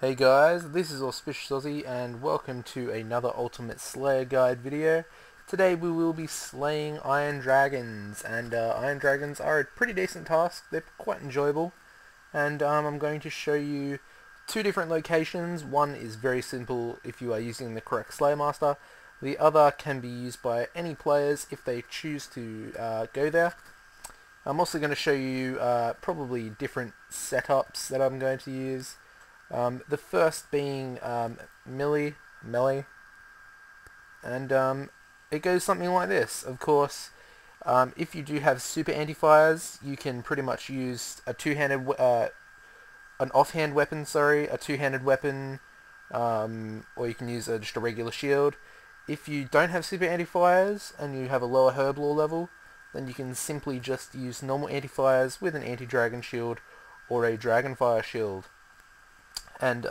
Hey guys, this is AuspiciousAussie and welcome to another Ultimate Slayer Guide video. Today we will be slaying Iron Dragons, and Iron Dragons are a pretty decent task. They're quite enjoyable, and I'm going to show you two different locations. One is very simple if you are using the correct Slayer Master. The other can be used by any players if they choose to go there. I'm also going to show you probably different setups that I'm going to use. The first being melee, and it goes something like this. Of course, if you do have super anti-fires, you can pretty much use a an offhand weapon, a two-handed weapon, or you can use just a regular shield. If you don't have super anti-fires and you have a lower herb lore level, then you can simply just use normal anti-fires with an anti-dragon shield or a dragonfire shield. And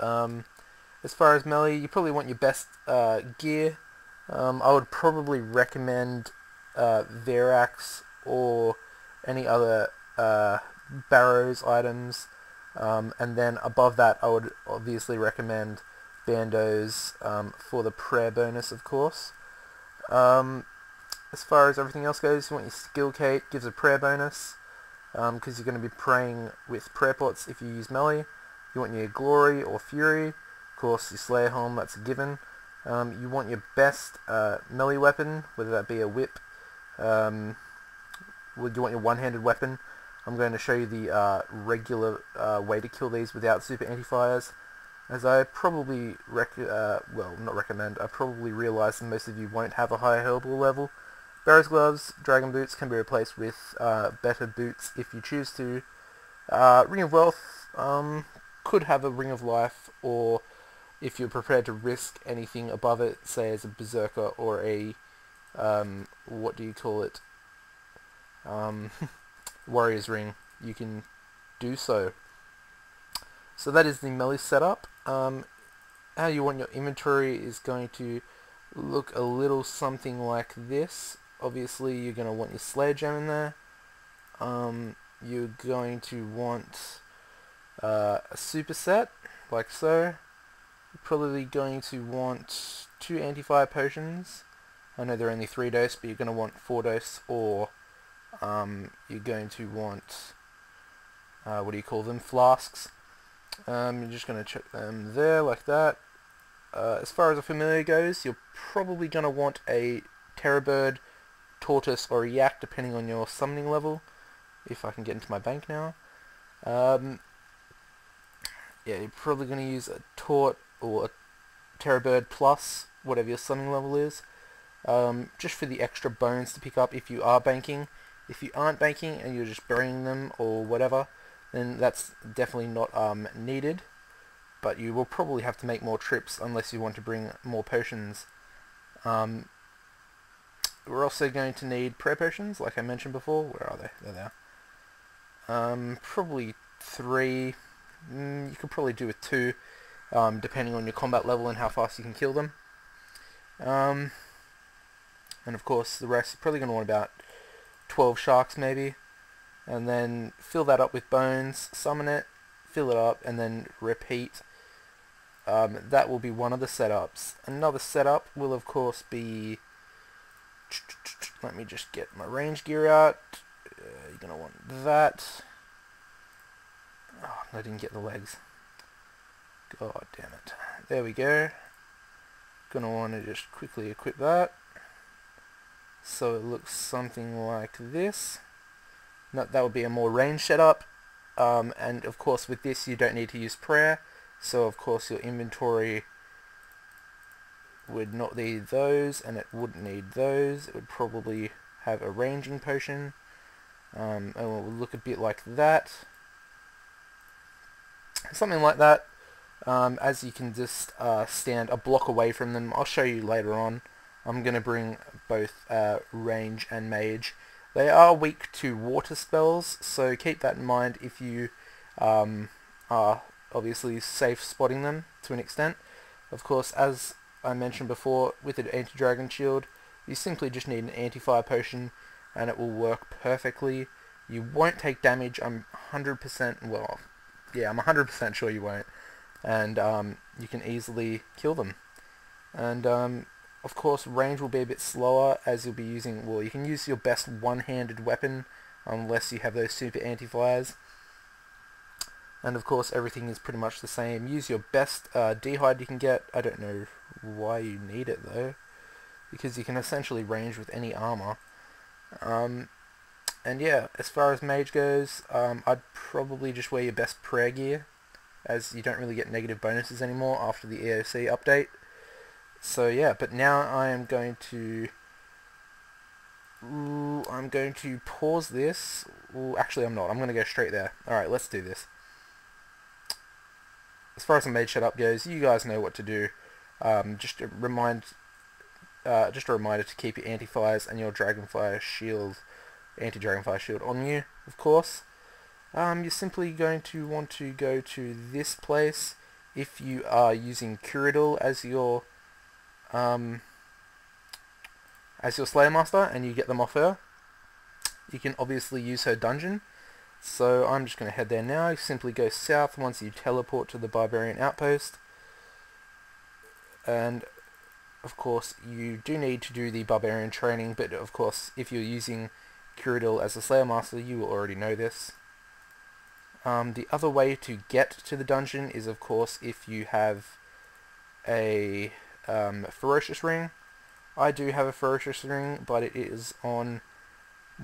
as far as melee, you probably want your best gear. I would probably recommend Verax or any other Barrows items. And then above that, I would obviously recommend Bandos for the prayer bonus, of course. As far as everything else goes, you want your skill cake, gives a prayer bonus, because you're going to be praying with prayer pots if you use melee. You want your glory or fury, of course your slayer helm, that's a given. You want your best melee weapon, whether that be a whip. You want your one-handed weapon. I'm going to show you the regular way to kill these without super anti-fires, as I probably not recommend. I probably realise that most of you won't have a higher herbal level. Barrow's gloves, dragon boots can be replaced with better boots if you choose to. Ring of wealth could have a ring of life, or if you're prepared to risk anything above it, say as a berserker or a what do you call it, warrior's ring, you can do so. So that is the melee setup. How you want your inventory is going to look a little something like this. Obviously you're going to want your Slayer gem in there. You're going to want a superset, like so. You're probably going to want 2 anti-fire potions. I know they're only 3 dose, but you're going to want 4 dose, or you're going to want, what do you call them, flasks. You're just going to chuck them there, like that. As far as a familiar goes, you're probably going to want a terror bird, tortoise, or a yak, depending on your summoning level. If I can get into my bank now. Yeah, you're probably going to use a tort or a terror bird plus whatever your summoning level is, just for the extra bones to pick up if you are banking. If you aren't banking and you're just burying them or whatever, then that's definitely not needed, but you will probably have to make more trips unless you want to bring more potions. We're also going to need prayer potions, like I mentioned before. Where are they? There they are. Probably 3. You could probably do with 2, depending on your combat level and how fast you can kill them. And of course the rest, you're probably going to want about 12 sharks maybe. And then fill that up with bones, summon it, fill it up, and then repeat. That will be one of the setups. Another setup will of course be, let me just get my range gear out. You're going to want that. Oh, I didn't get the legs. God damn it. There we go. Going to want to just quickly equip that, so it looks something like this. That would be a more range setup. And of course with this you don't need to use prayer, so of course your inventory would not need those, and it wouldn't need those. It would probably have a ranging potion, and it will look a bit like that. Something like that, as you can just stand a block away from them. I'll show you later on. I'm going to bring both range and mage. They are weak to water spells, so keep that in mind if you are obviously safe spotting them to an extent. Of course, as I mentioned before, with an anti-dragon shield, you simply just need an anti-fire potion and it will work perfectly. You won't take damage, I'm 100%, well, yeah, I'm 100% sure you won't. and you can easily kill them. And of course, range will be a bit slower as you'll be using, well, you can use your best one-handed weapon unless you have those super anti-flyers. And of course, everything is pretty much the same. Use your best D-hide you can get. I don't know why you need it though, because you can essentially range with any armor. And yeah, as far as mage goes, I'd probably just wear your best prayer gear, as you don't really get negative bonuses anymore after the EOC update. So yeah, but now I'm going to pause this. Ooh, actually I'm not. I'm going to go straight there. Alright, let's do this. As far as the mage setup goes, you guys know what to do. Just a reminder to keep your anti-fires and your dragonfire shield, anti-dragonfire shield on you, of course. You're simply going to want to go to this place if you are using Kuradel as your Slayer Master and you get them off her. You can obviously use her dungeon. So I'm just going to head there now. You simply go south once you teleport to the Barbarian Outpost. And of course you do need to do the Barbarian training, but of course if you're using Kuradel as a Slayer Master you will already know this. The other way to get to the dungeon is of course if you have a Ferocious Ring. I do have a Ferocious Ring, but it is on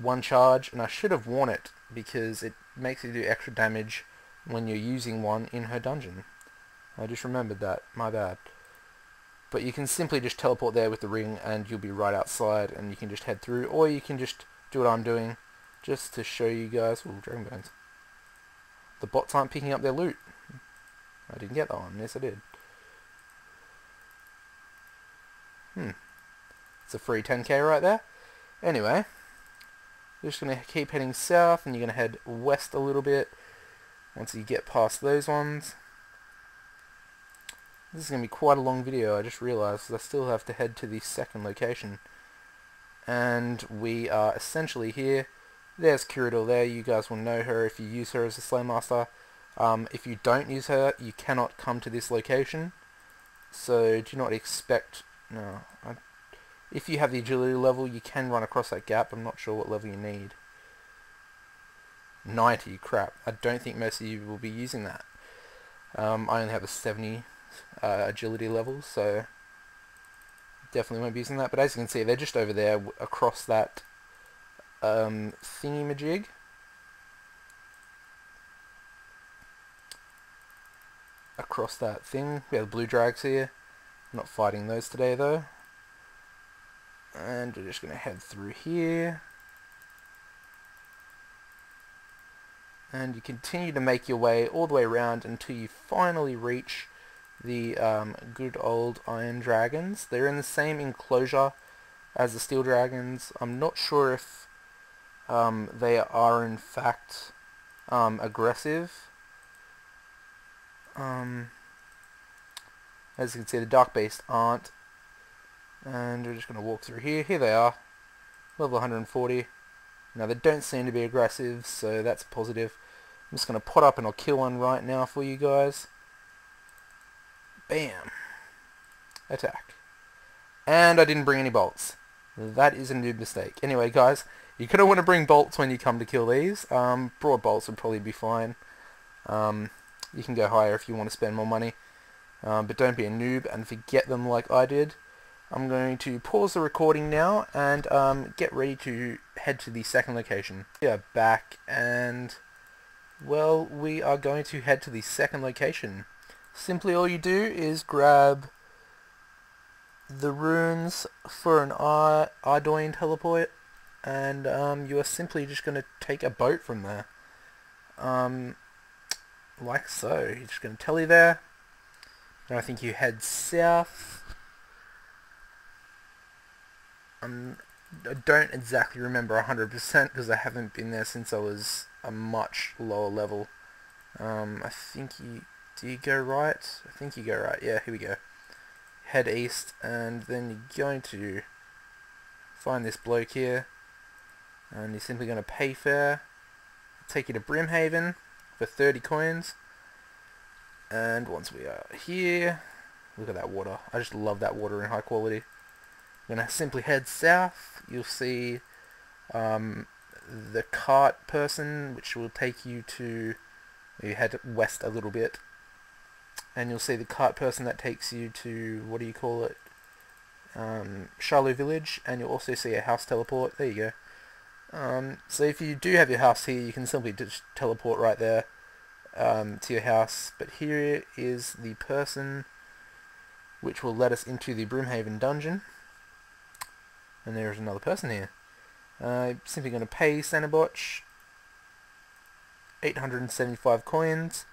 one charge, and I should have worn it because it makes you do extra damage when you're using one in her dungeon. I just remembered that, my bad. But you can simply just teleport there with the ring and you'll be right outside and you can just head through, or you can just do what I'm doing just to show you guys. Ooh, Dragon Bones. The bots aren't picking up their loot. I didn't get that one. Yes, I did. It's a free 10k right there. Anyway, you're just going to keep heading south and you're going to head west a little bit once you get past those ones. This is going to be quite a long video, I just realised, because I still have to head to the second location. And we are essentially here. There's Kuradel there, you guys will know her if you use her as a Slayer Master. If you don't use her, you cannot come to this location. So do not expect... No, if you have the agility level, you can run across that gap. I'm not sure what level you need. 90, crap. I don't think most of you will be using that. I only have a 70 agility level, so definitely won't be using that. But as you can see, they're just over there across that thingy-majig. Across that thing. We have the blue drags here. I'm not fighting those today though. And we're just going to head through here. And you continue to make your way all the way around until you finally reach the good old Iron Dragons. They're in the same enclosure as the Steel Dragons. I'm not sure if they are in fact aggressive. As you can see, the Dark Beasts aren't. And we're just going to walk through here. Here they are. Level 140. Now they don't seem to be aggressive, so that's positive. I'm just going to pot up and I'll kill one right now for you guys. Bam. Attack. And I didn't bring any bolts. That is a noob mistake. Anyway guys, you're going to want to bring bolts when you come to kill these. Broad bolts would probably be fine. You can go higher if you want to spend more money. But don't be a noob and forget them like I did. I'm going to pause the recording now and get ready to head to the second location. We are back and, well, we are going to head to the second location. Simply all you do is grab the runes for an Ardoin teleport and you are simply just going to take a boat from there. Like so. You're just going to tele there. And I think you head south. I don't exactly remember 100% because I haven't been there since I was a much lower level. I think do you go right? I think you go right. Yeah, here we go. Head east and then you're going to find this bloke here and you're simply going to pay fare. Take you to Brimhaven for 30 coins. And once we are here, look at that water. I just love that water in high quality. I'm going to simply head south. You'll see the cart person, which will take you to... You head west a little bit, and you'll see the cart person that takes you to, what do you call it, Charlotte Village, and you'll also see a house teleport. There you go. So if you do have your house here, you can simply just teleport right there to your house. But here is the person which will let us into the Brimhaven dungeon, and there's another person here. Simply going to pay Sanabotch 875 coins,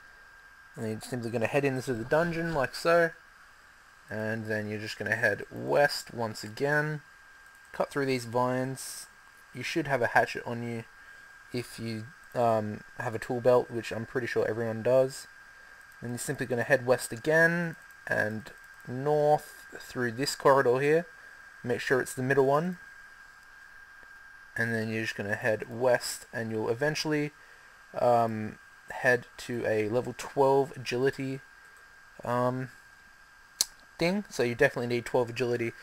and then you're simply going to head into the dungeon like so, and then you're just going to head west once again, cut through these vines. You should have a hatchet on you if you have a tool belt, which I'm pretty sure everyone does. Then you're simply going to head west again and north through this corridor here. Make sure it's the middle one, and then you're just going to head west, and you'll eventually head to a level 12 agility thing. So you definitely need 12 agility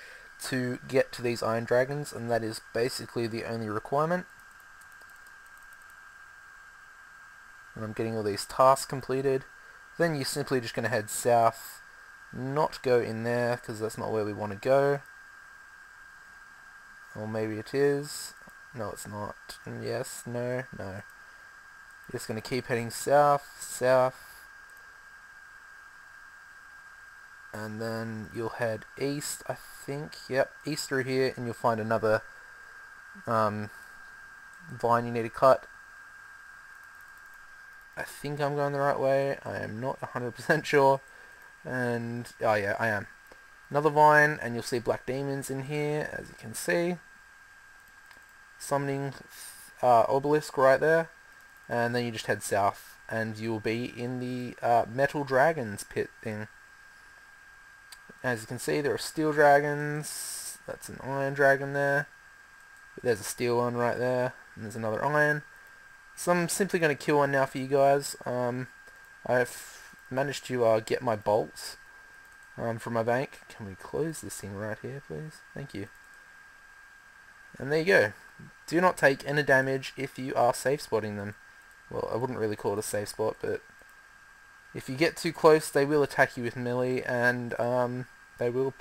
to get to these iron dragons, and that is basically the only requirement. And I'm getting all these tasks completed. Then you're simply just going to head south, not go in there because that's not where we want to go. Or maybe it is. No, it's not. Yes, no, no. Just going to keep heading south, south, and then you'll head east, I think. Yep, east through here, and you'll find another vine you need to cut. I think I'm going the right way. I am not 100% sure. And, oh yeah, I am. Another vine, and you'll see black demons in here, as you can see. Summoning obelisk right there. And then you just head south, and you'll be in the metal dragons pit thing. As you can see, there are steel dragons. That's an iron dragon there. There's a steel one right there, and there's another iron. So I'm simply going to kill one now for you guys. I've managed to get my bolts from my bank. Can we close this thing right here, please? Thank you. And there you go. Do not take any damage if you are safe spotting them. Well, I wouldn't really call it a safe spot, but if you get too close, they will attack you with melee, and they will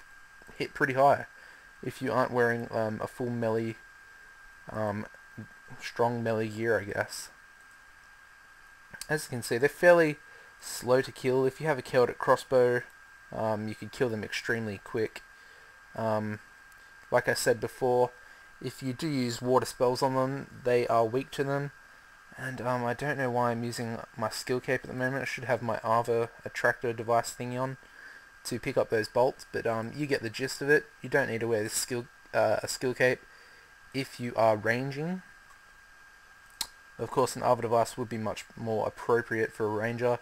hit pretty high if you aren't wearing a full melee, strong melee gear, I guess. As you can see, they're fairly slow to kill. If you have a chaotic crossbow, you could kill them extremely quick. Like I said before, if you do use water spells on them, they are weak to them. And I don't know why I'm using my skill cape at the moment. I should have my Ava attractor device thingy on to pick up those bolts, but you get the gist of it. You don't need to wear this a skill cape if you are ranging. Of course, an Ava device would be much more appropriate for a ranger.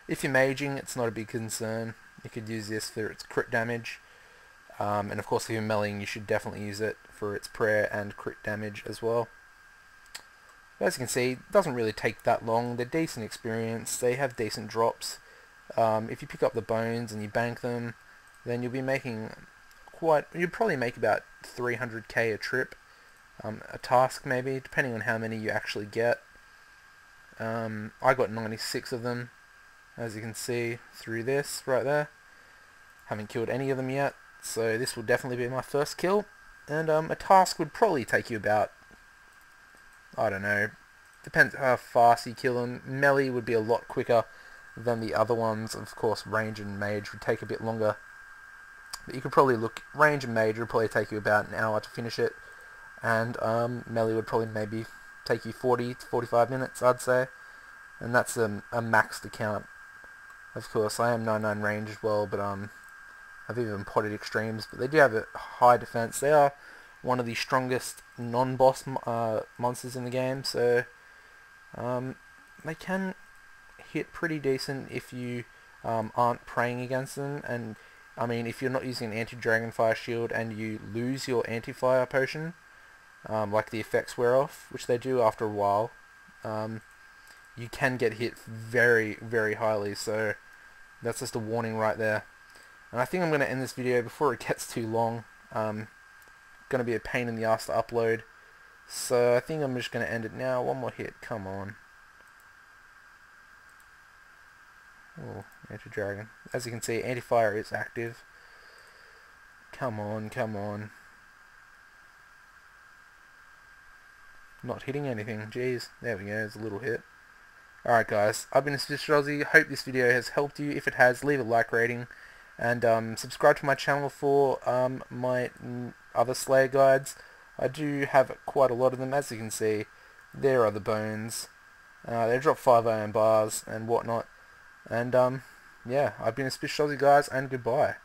If you're maging, it's not a big concern. You could use this for its crit damage. And of course, if you're meleeing, you should definitely use it for its prayer and crit damage as well. But as you can see, it doesn't really take that long. They're decent experience. They have decent drops. If you pick up the bones and you bank them, then you'll be making you'd probably make about 300k a trip. A task maybe, depending on how many you actually get. I got 96 of them, as you can see through this right there. Haven't killed any of them yet, so this will definitely be my first kill. And a task would probably take you about, I don't know, depends how fast you kill them. Melee would be a lot quicker than the other ones. Of course, range and mage would take a bit longer. But you could probably look, range and mage would probably take you about an hour to finish it. And melee would probably maybe take you 40 to 45 minutes, I'd say. And that's a maxed account. Of course, I am 99 range as well, but I've even potted extremes. But they do have a high defense. They are one of the strongest non-boss monsters in the game, so they can hit pretty decent if you aren't praying against them. And I mean, if you're not using an anti-dragon fire shield and you lose your anti-fire potion, like the effects wear off, which they do after a while, you can get hit very, very highly. So That's just a warning right there. And I think I'm going to end this video before it gets too long. Going to be a pain in the ass to upload. So I think I'm just going to end it now. One more hit. Come on. Oh, anti-dragon. As you can see, anti-fire is active. Come on, come on. Not hitting anything. Jeez. There we go. There's a little hit. Alright guys, I've been AuspiciousAussie. Hope this video has helped you. If it has, leave a like rating. And subscribe to my channel for my other Slayer guides. I do have quite a lot of them. As you can see, there are the bones. They drop 5 iron bars and whatnot. And yeah, I've been AuspiciousAussie guys, and goodbye.